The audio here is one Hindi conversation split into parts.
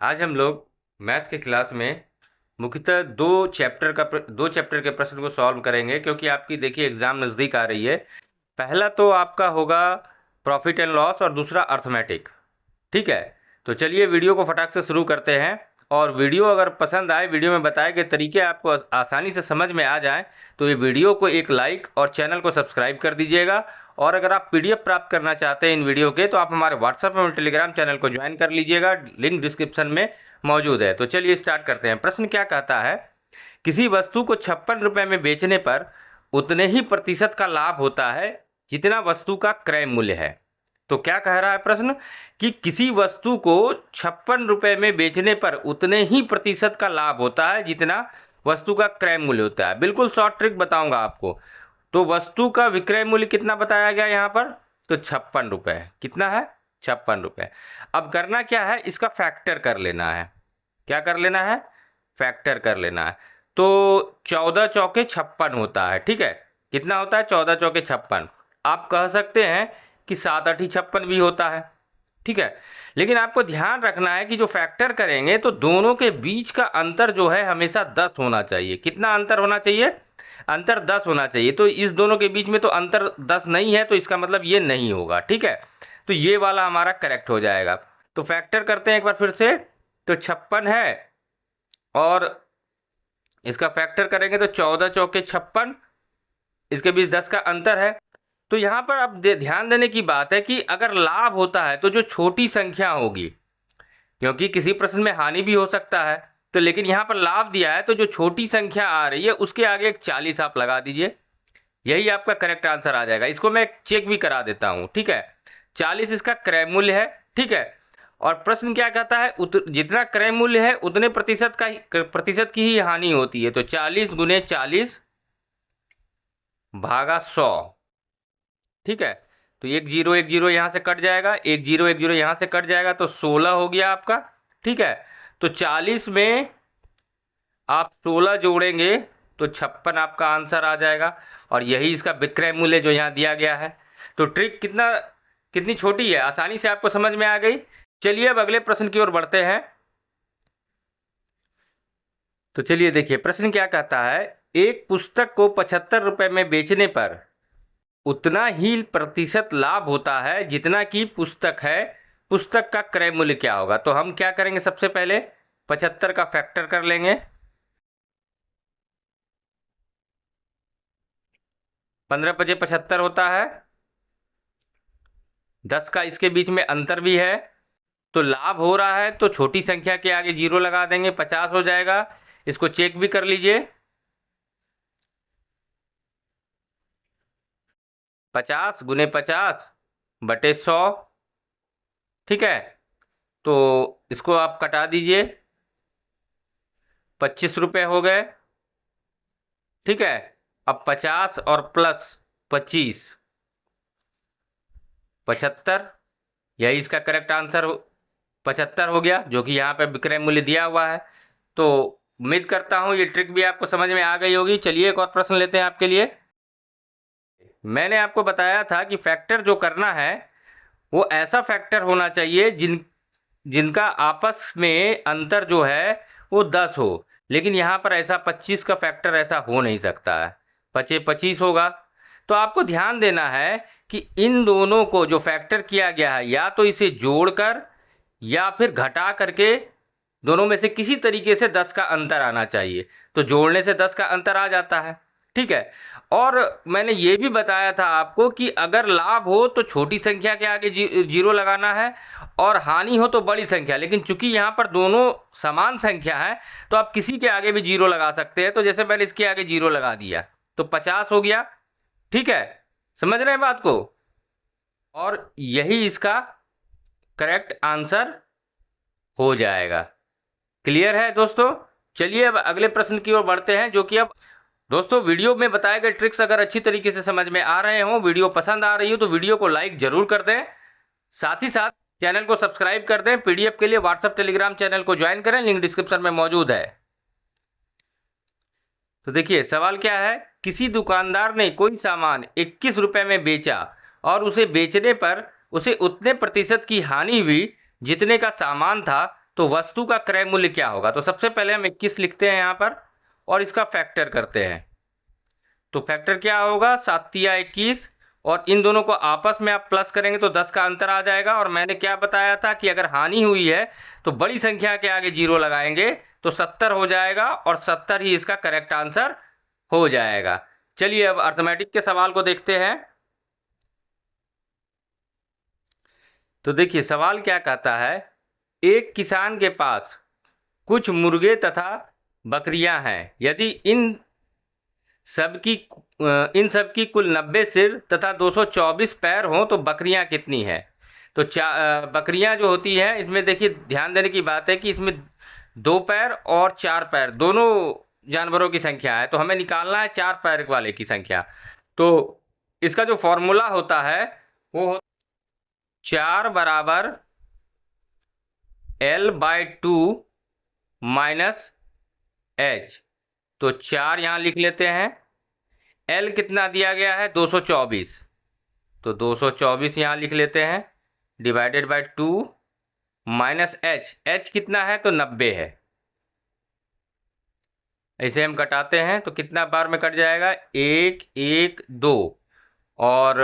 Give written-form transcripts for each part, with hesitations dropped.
आज हम लोग मैथ के क्लास में मुख्यतः दो चैप्टर के प्रश्न को सॉल्व करेंगे, क्योंकि आपकी देखिए एग्जाम नज़दीक आ रही है। पहला तो आपका होगा प्रॉफिट एंड लॉस और दूसरा अर्थमेटिक। ठीक है, तो चलिए वीडियो को फटाक से शुरू करते हैं। और वीडियो अगर पसंद आए, वीडियो में बताए गए तरीके आपको आसानी से समझ में आ जाए, तो ये वीडियो को एक लाइक और चैनल को सब्सक्राइब कर दीजिएगा। और अगर आप पीडीएफ प्राप्त करना चाहते हैं इन वीडियो के, तो आप हमारे व्हाट्सएप और टेलीग्राम चैनल को ज्वाइन कर लीजिएगा, लिंक डिस्क्रिप्शन में मौजूद है। तो चलिए स्टार्ट करते हैं। प्रश्न क्या कहता है, किसी वस्तु को 56 रुपए में बेचने पर उतने ही प्रतिशत का लाभ होता है जितना वस्तु का क्रय मूल्य है। तो क्या कह रहा है प्रश्न कि किसी वस्तु को 56 रुपए में बेचने पर उतने ही प्रतिशत का लाभ होता है जितना वस्तु का क्रय मूल्य होता है। बिल्कुल शॉर्ट ट्रिक बताऊंगा आपको। तो वस्तु का विक्रय मूल्य कितना बताया गया यहाँ पर, तो 56 रुपए। कितना है, 56 रुपए। अब करना क्या है, इसका फैक्टर कर लेना है। क्या कर लेना है, फैक्टर कर लेना है। तो 14 चौके 56 होता है। ठीक है, कितना होता है, 14 चौके 56। आप कह सकते हैं कि 7 8 56 भी होता है। ठीक है, लेकिन आपको ध्यान रखना है कि जो फैक्टर करेंगे तो दोनों के बीच का अंतर जो है हमेशा 10 होना चाहिए। कितना अंतर होना चाहिए, अंतर 10 होना चाहिए। तो इस दोनों के बीच में तो अंतर 10 नहीं है, तो इसका मतलब ये नहीं होगा। ठीक है, तो ये वाला हमारा करेक्ट हो जाएगा। तो फैक्टर करते हैं एक बार फिर से। तो 56 है और इसका फैक्टर करेंगे तो 14 चौके 56, इसके बीच 10 का अंतर है। तो यहाँ पर अब ध्यान देने की बात है कि अगर लाभ होता है तो जो छोटी संख्या होगी, क्योंकि किसी प्रश्न में हानि भी हो सकता है, तो लेकिन यहाँ पर लाभ दिया है तो जो छोटी संख्या आ रही है उसके आगे एक 40 आप लगा दीजिए, यही आपका करेक्ट आंसर आ जाएगा। इसको मैं चेक भी करा देता हूँ। ठीक है, 40 इसका क्रय मूल्य है। ठीक है, और प्रश्न क्या कहता है, जितना क्रय मूल्य है उतने प्रतिशत की ही हानि होती है। तो 40 गुने 40 भागा 100। ठीक है, तो एक जीरो यहाँ से कट जाएगा, एक जीरो यहाँ से कट जाएगा, तो 16 हो गया आपका। ठीक है, तो 40 में आप 16 जोड़ेंगे तो 56 आपका आंसर आ जाएगा। और यही इसका विक्रय मूल्य जो यहाँ दिया गया है। तो ट्रिक कितनी छोटी है, आसानी से आपको समझ में आ गई। चलिए अब अगले प्रश्न की ओर बढ़ते हैं। तो चलिए देखिए प्रश्न क्या कहता है, एक पुस्तक को 75 रुपए में बेचने पर उतना ही प्रतिशत लाभ होता है जितना की पुस्तक है। पुस्तक का क्रय मूल्य क्या होगा। तो हम क्या करेंगे, सबसे पहले 75 का फैक्टर कर लेंगे। 15 पचे 75 होता है, 10 का इसके बीच में अंतर भी है। तो लाभ हो रहा है तो छोटी संख्या के आगे जीरो लगा देंगे, 50 हो जाएगा। इसको चेक भी कर लीजिए, 50 गुने 50 बटे 100। ठीक है, तो इसको आप कटा दीजिए, 25 रुपए हो गए। ठीक है, अब 50 और प्लस 25 75, यही इसका करेक्ट आंसर 75 हो गया, जो कि यहाँ पे विक्रय मूल्य दिया हुआ है। तो उम्मीद करता हूँ ये ट्रिक भी आपको समझ में आ गई होगी। चलिए एक और प्रश्न लेते हैं आपके लिए। मैंने आपको बताया था कि फैक्टर जो करना है वो ऐसा फैक्टर होना चाहिए जिनका आपस में अंतर जो है वो 10 हो। लेकिन यहाँ पर ऐसा 25 का फैक्टर ऐसा हो नहीं सकता है, 25 25 होगा। तो आपको ध्यान देना है कि इन दोनों को जो फैक्टर किया गया है, या तो इसे जोड़कर या फिर घटा करके दोनों में से किसी तरीके से 10 का अंतर आना चाहिए। तो जोड़ने से 10 का अंतर आ जाता है। ठीक है, और मैंने ये भी बताया था आपको कि अगर लाभ हो तो छोटी संख्या के आगे जीरो लगाना है, और हानि हो तो बड़ी संख्या। लेकिन चूंकि यहाँ पर दोनों समान संख्या है तो आप किसी के आगे भी जीरो लगा सकते हैं। तो जैसे मैंने इसके आगे जीरो लगा दिया तो 50 हो गया। ठीक है, समझ रहे हैं बात को, और यही इसका करेक्ट आंसर हो जाएगा। क्लियर है दोस्तों। चलिए अब अगले प्रश्न की ओर बढ़ते हैं, जो कि अब दोस्तों वीडियो में बताए गए ट्रिक्स अगर अच्छी तरीके से समझ में आ रहे हो, वीडियो पसंद आ रही हो, तो वीडियो को लाइक जरूर कर दें। साथ ही साथ चैनल को सब्सक्राइब कर दें। पीडीएफ के लिए व्हाट्सएप टेलीग्राम चैनल को ज्वाइन करें, लिंक डिस्क्रिप्शन में मौजूद है। तो देखिए सवाल क्या है, किसी दुकानदार ने कोई सामान 21 रुपए में बेचा और उसे बेचने पर उसे उतने प्रतिशत की हानि हुई जितने का सामान था, तो वस्तु का क्रय मूल्य क्या होगा। तो सबसे पहले हम 21 लिखते हैं यहाँ पर और इसका फैक्टर करते हैं। तो फैक्टर क्या होगा, 7 या 21, और इन दोनों को आपस में आप प्लस करेंगे तो 10 का अंतर आ जाएगा। और मैंने क्या बताया था कि अगर हानि हुई है तो बड़ी संख्या के आगे 0 लगाएंगे तो 70 हो जाएगा और 70 ही इसका करेक्ट आंसर हो जाएगा। चलिए अब अर्थमेटिक के सवाल को देखते हैं। तो देखिए सवाल क्या कहता है, एक किसान के पास कुछ मुर्गे तथा बकरियां हैं। यदि इन सब की कुल 90 सिर तथा 224 पैर हों तो बकरियां कितनी हैं। तो बकरियां जो होती हैं इसमें देखिए ध्यान देने की बात है कि इसमें 2 पैर और 4 पैर दोनों जानवरों की संख्या है। तो हमें निकालना है 4 पैर वाले की संख्या। तो इसका जो फॉर्मूला होता है वो 4 बराबर L/2 माइनस H। तो 4 यहां लिख लेते हैं। L कितना दिया गया है, 224, तो 224 यहां लिख लेते हैं, डिवाइडेड बाय 2 माइनस H कितना है, तो 90 है। ऐसे हम कटाते हैं तो कितना बार में कट जाएगा, 1 1 2 और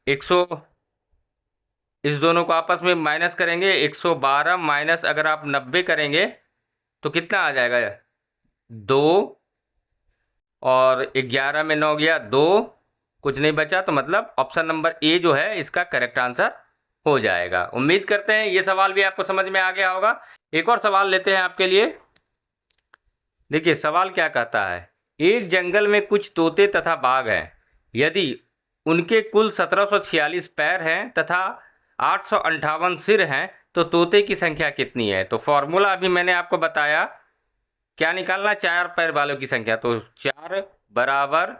100, इस दोनों को आपस में माइनस करेंगे, 112 माइनस अगर आप 90 करेंगे तो कितना आ जाएगा, 2 और 11 में 9 गया 2, कुछ नहीं बचा। तो मतलब ऑप्शन नंबर ए जो है इसका करेक्ट आंसर हो जाएगा। उम्मीद करते हैं ये सवाल भी आपको समझ में आ गया होगा। एक और सवाल लेते हैं आपके लिए। देखिए सवाल क्या कहता है, एक जंगल में कुछ तोते तथा बाघ हैं। यदि उनके कुल 1746 पैर हैं तथा 858 सिर हैं तो तोते की संख्या कितनी है। तो फॉर्मूला अभी मैंने आपको बताया, क्या निकालना, 4 पैर वालों की संख्या। तो 4 बराबर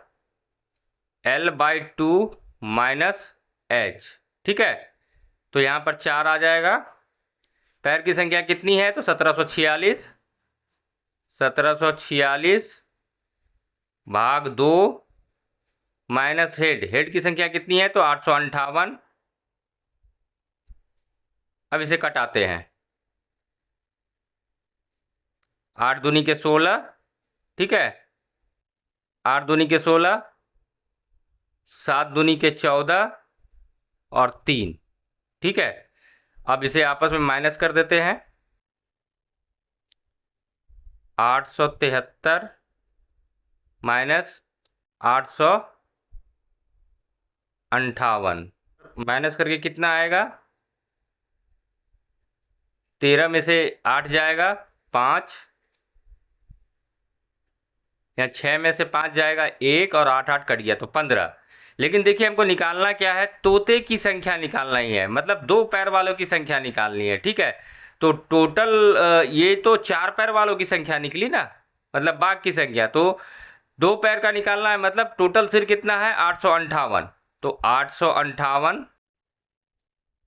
L/2 माइनस H, ठीक है। तो यहां पर 4 आ जाएगा। पैर की संख्या कितनी है, तो 1746, 1746 भाग 2 माइनस हेड की संख्या कितनी है, तो 858। अब इसे कटाते हैं, 8 दूनी के 16, ठीक है, 8 दूनी के 16, 7 दूनी के 14 और 3, ठीक है। अब इसे आपस में माइनस कर देते हैं, 873 माइनस 858, माइनस करके कितना आएगा, 13 में से 8 जाएगा 5, या 6 में से 5 जाएगा 1 और 8 8 कट गया तो 15। लेकिन देखिए हमको निकालना क्या है, तोते की संख्या निकालना ही है, मतलब 2 पैर वालों की संख्या निकालनी है, ठीक है। तो टोटल ये तो 4 पैर वालों की संख्या निकली ना, मतलब बाघ की संख्या। तो 2 पैर का निकालना है, मतलब टोटल सिर कितना है, 858। तो 858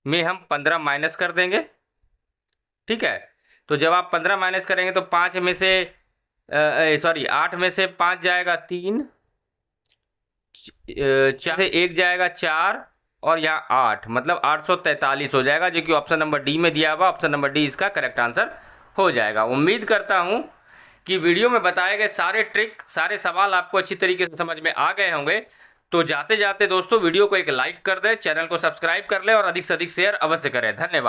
में हम 15 माइनस कर देंगे, ठीक है। तो जब आप 15 माइनस करेंगे तो 5 में से 8 में से 5 जाएगा 3, 4 से 1 जाएगा 4 और यहाँ 8, मतलब 843 हो जाएगा, जो कि ऑप्शन नंबर डी में दिया हुआ। ऑप्शन नंबर डी इसका करेक्ट आंसर हो जाएगा। उम्मीद करता हूँ कि वीडियो में बताए गए सारे ट्रिक, सारे सवाल आपको अच्छी तरीके से समझ में आ गए होंगे। तो जाते जाते दोस्तों वीडियो को एक लाइक कर दें, चैनल को सब्सक्राइब कर लें और अधिक से अधिक शेयर अवश्य करें। धन्यवाद।